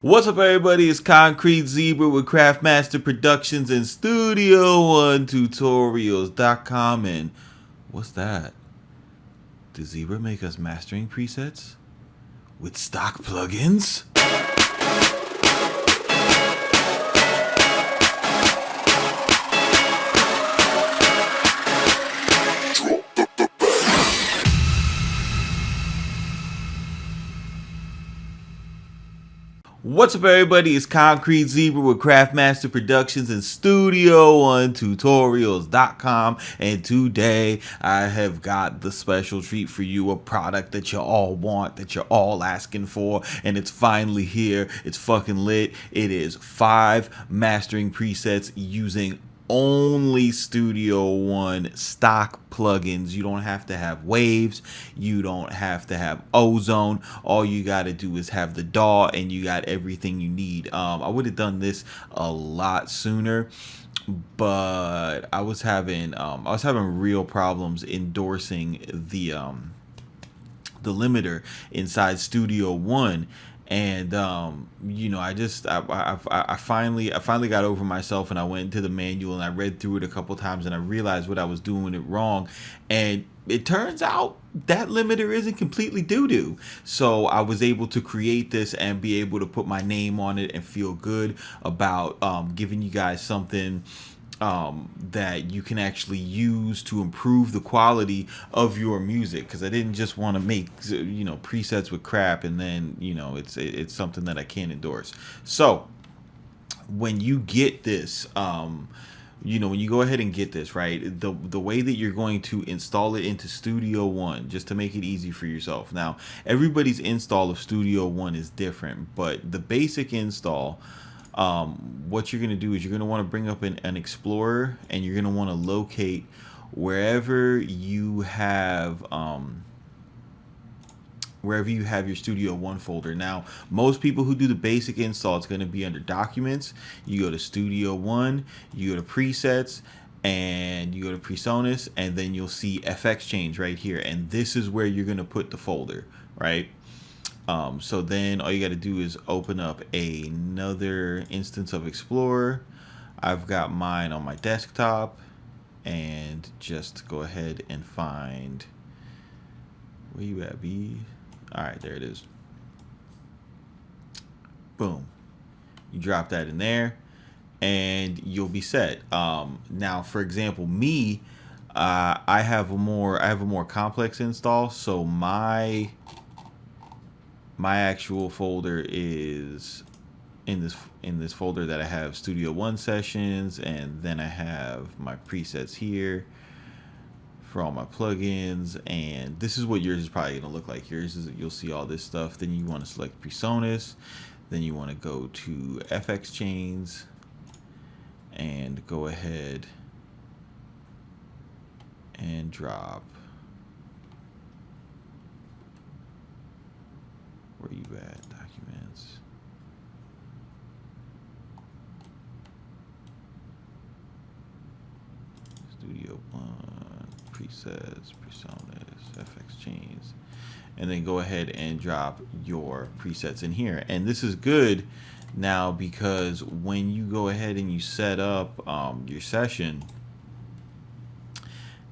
What's up, everybody? It's Concrete Zebra with Craftmaster Productions and Studio One Tutorials.com. And what's that? Does Zebra make us mastering presets with stock plugins? What's up, everybody? It's Concrete Zebra with Craftmaster Productions and Studio One Tutorials.com. And today I have got the special treat for you, a product that you all want, that you're all asking for, and it's finally here. It's fucking lit. It is 5 mastering presets using only Studio One stock plugins. You don't have to have waves, you don't have to have ozone. All you got to do is have the DAW and you got everything you need. I would have done this a lot sooner, but I was having real problems endorsing the limiter inside Studio One. And you know, I finally got over myself, and I went into the manual and I read through it a couple times, and I realized what I was doing it wrong. And it turns out that limiter isn't completely doo-doo. So I was able to create this and be able to put my name on it and feel good about giving you guys something that you can actually use to improve the quality of your music, because I didn't just want to make, you know, presets with crap and then, you know, it's something that I can't endorse. So when you get this, you know, when you go ahead and get this, right, the way that you're going to install it into Studio One, just to make it easy for yourself. Now, everybody's install of Studio One is different, but the basic install, what you're going to do is you're going to want to bring up an Explorer, and you're going to want to locate wherever you have your Studio One folder. Now, most people who do the basic install, it's going to be under Documents. You go to Studio One, you go to Presets, and you go to Presonus, and then you'll see FX Change right here, and this is where you're going to put the folder, right? So then all you got to do is open up another instance of Explorer. I've got mine on my desktop, and just go ahead and find, where you at, B? All right, there it is. Boom. You drop that in there and you'll be set. Now, for example, me, I have a more complex install, so my actual folder is in this folder that I have Studio One sessions, and then I have my presets here for all my plugins, and this is what yours is probably going to look like. Yours is, you'll see all this stuff. Then you want to select Presonus, then you want to go to FX Chains and go ahead and drop, where you at, Documents, Studio One, Presets, Presonus, FX Chains, and then go ahead and drop your presets in here. And this is good now, because when you go ahead and you set up your session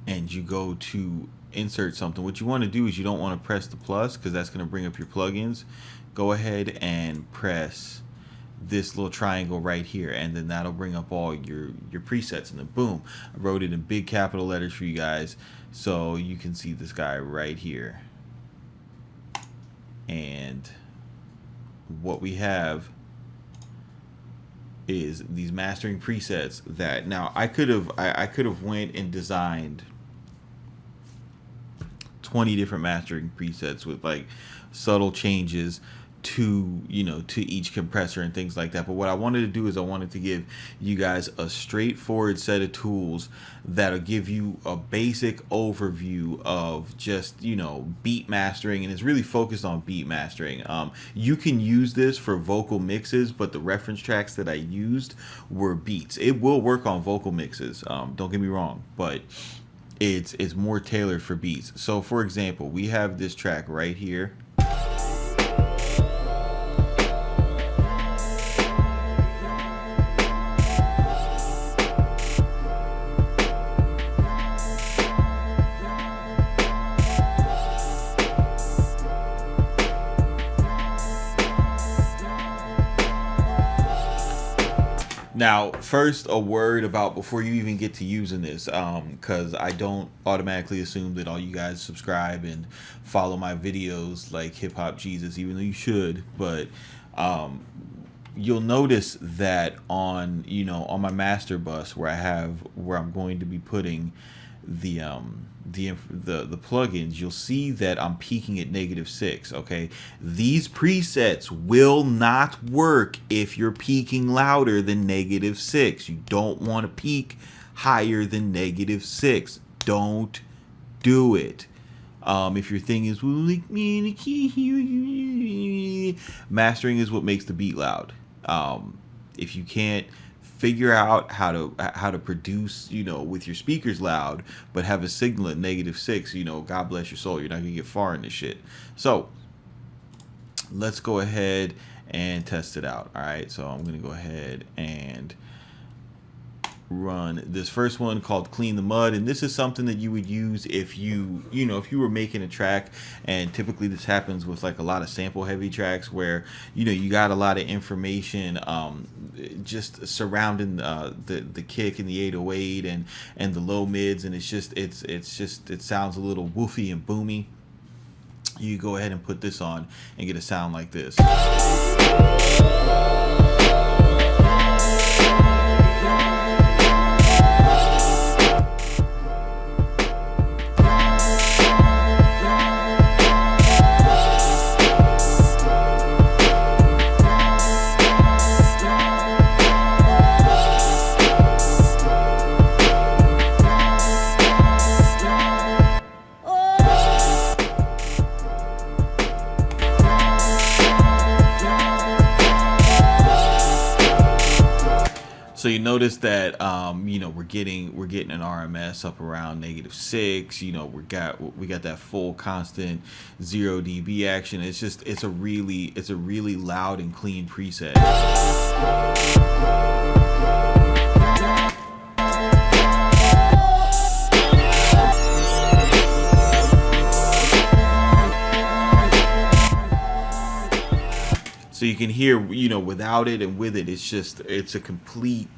and you go to insert something, what you want to do is you don't want to press the plus, because that's going to bring up your plugins. Go ahead and press this little triangle right here, and then that'll bring up all your presets, and then boom, I wrote it in big capital letters for you guys so you can see this guy right here. And what we have is these mastering presets that, now I could have went and designed 20 different mastering presets with like subtle changes to, you know, to each compressor and things like that. But what I wanted to do is I wanted to give you guys a straightforward set of tools that'll give you a basic overview of just, you know, beat mastering, and it's really focused on beat mastering. You can use this for vocal mixes, but the reference tracks that I used were beats. It will work on vocal mixes, don't get me wrong, but it's more tailored for beats. So for example, we have this track right here. Now, first, a word about before you even get to using this, because I don't automatically assume that all you guys subscribe and follow my videos like Hip Hop Jesus, even though you should. But you'll notice that on on my master bus where I'm going to be putting the plugins, you'll see that I'm peaking at -6. Okay, these presets will not work if you're peaking louder than -6. You don't want to peak higher than -6. Don't do it. If your thing is, well, like me, mastering is what makes the beat loud. If you can't figure out how to produce, with your speakers loud, but have a signal at -6, God bless your soul. You're not gonna get far in this shit. So let's go ahead and test it out. All right, so I'm gonna go ahead and run this first one called Clean the Mud, and this is something that you would use if you were making a track. And typically this happens with like a lot of sample heavy tracks where you got a lot of information just surrounding the kick and the 808 and the low mids, and it sounds a little woofy and boomy. You go ahead and put this on and get a sound like this. So you notice that we're getting an RMS up around -6. We got that full constant 0 dB action. It's a really loud and clean preset. So you can hear, without it and with it, it's a complete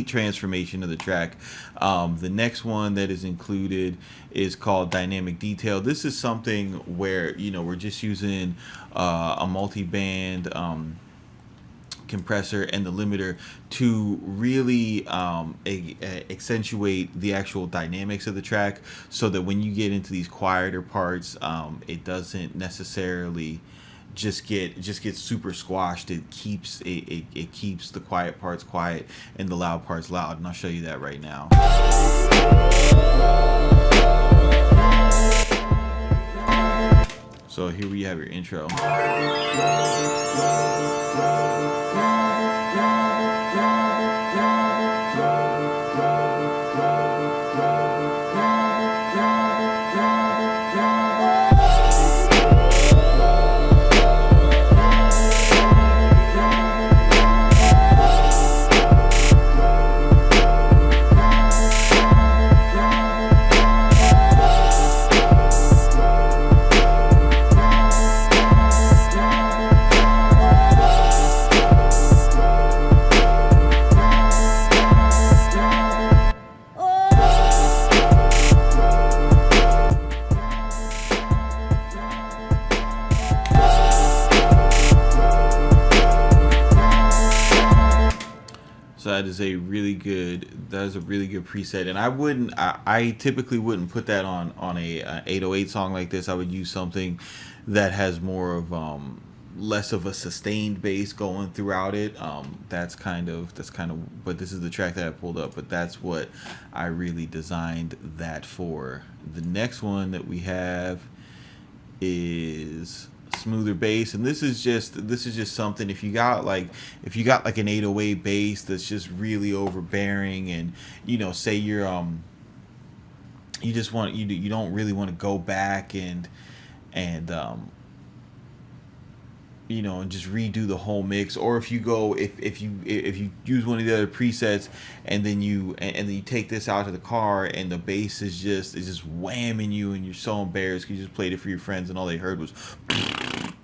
transformation of the track. The next one that is included is called Dynamic Detail. This is something where, we're just using a multi-band compressor and the limiter to really accentuate the actual dynamics of the track, so that when you get into these quieter parts, it doesn't necessarily just get super squashed. It keeps the quiet parts quiet and the loud parts loud, and I'll show you that right now. So here we have your intro. So that is a really good preset, and I typically wouldn't put that on a 808 song like this. I would use something that has more of less of a sustained bass going throughout it. That's kind of but this is the track that I pulled up, but that's what I really designed that for. The next one that we have is smoother bass, and this is just something, if you got like an 808 bass that's just really overbearing, and say you're you don't really want to go back and and just redo the whole mix, or if you use one of the other presets and then you take this out to the car and the bass is just whamming you and you're so embarrassed because you just played it for your friends and all they heard was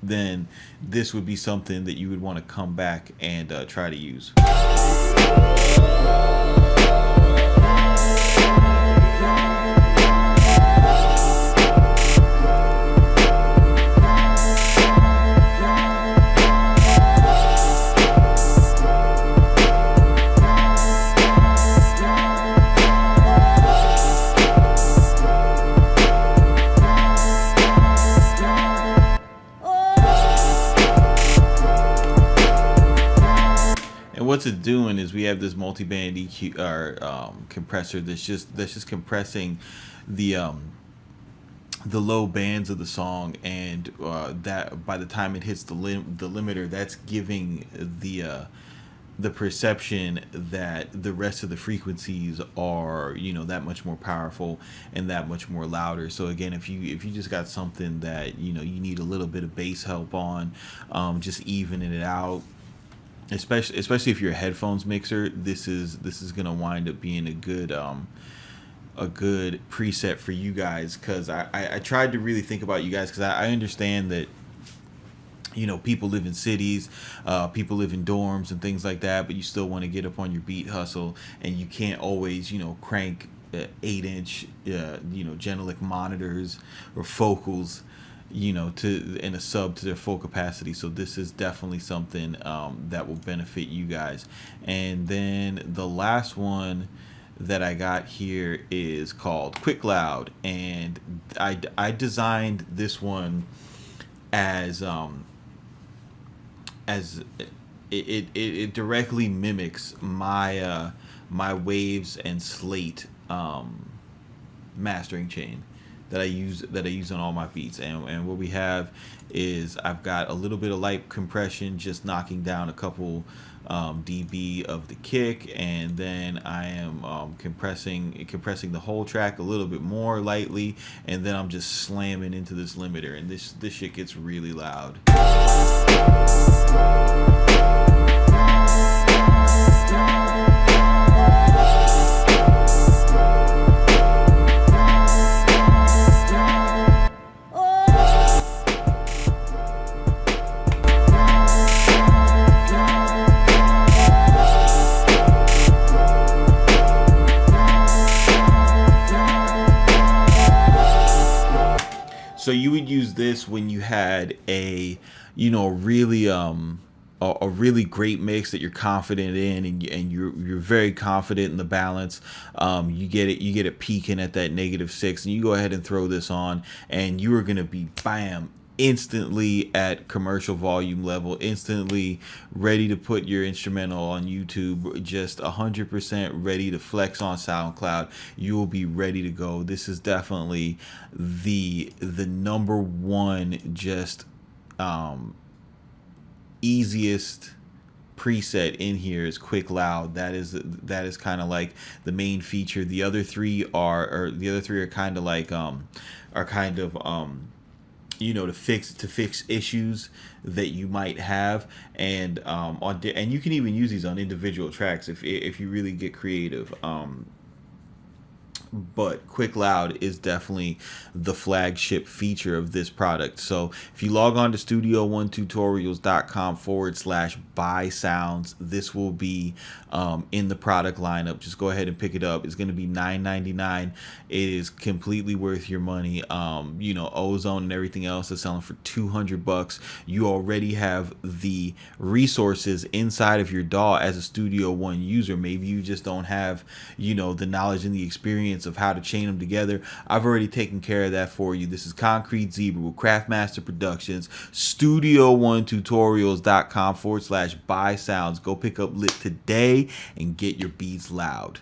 then this would be something that you would want to come back and try to use. And what's it doing is we have this multi-band EQ or compressor that's just compressing the low bands of the song, and that by the time it hits the limiter, that's giving the perception that the rest of the frequencies are, that much more powerful and that much more louder. So again, if you just got something that you need a little bit of bass help on, just evening it out, especially if you're a headphones mixer, this is gonna wind up being a good preset for you guys, because I tried to really think about you guys, because I understand that people live in cities, people live in dorms and things like that, but you still want to get up on your beat hustle, and you can't always crank 8-inch Genelec monitors or focals to in a sub to their full capacity. So this is definitely something that will benefit you guys. And then the last one that I got here is called Quick Loud, and I designed this one as it directly mimics my Waves and Slate mastering chain that I use on all my beats. And what we have is I've got a little bit of light compression, just knocking down a couple dB of the kick, and then I am compressing the whole track a little bit more lightly, and then I'm just slamming into this limiter, and this shit gets really loud. So you would use this when you had a really a really great mix that you're confident in, and you're very confident in the balance. You get it peaking at that -6, and you go ahead and throw this on, and you are gonna be bam, instantly at commercial volume level, instantly ready to put your instrumental on YouTube, just 100% ready to flex on SoundCloud. You will be ready to go. This is definitely the number one, just easiest preset in here is Quick Loud. That is kind of like the main feature. The other three are kind of like to fix issues that you might have, and and you can even use these on individual tracks if you really get creative. But Quick Loud is definitely the flagship feature of this product. So if you log on to studio1tutorials.com/buy sounds, this will be in the product lineup. Just go ahead and pick it up. It's going to be $9.99. It is completely worth your money. Ozone and everything else is selling for $200. You already have the resources inside of your DAW as a Studio One user. Maybe you just don't have the knowledge and the experience of how to chain them together. I've already taken care of that for you. This is Concrete Zebra with Craftmaster Productions, studio1tutorials.com/buy sounds. Go pick up lit today and get your beats loud.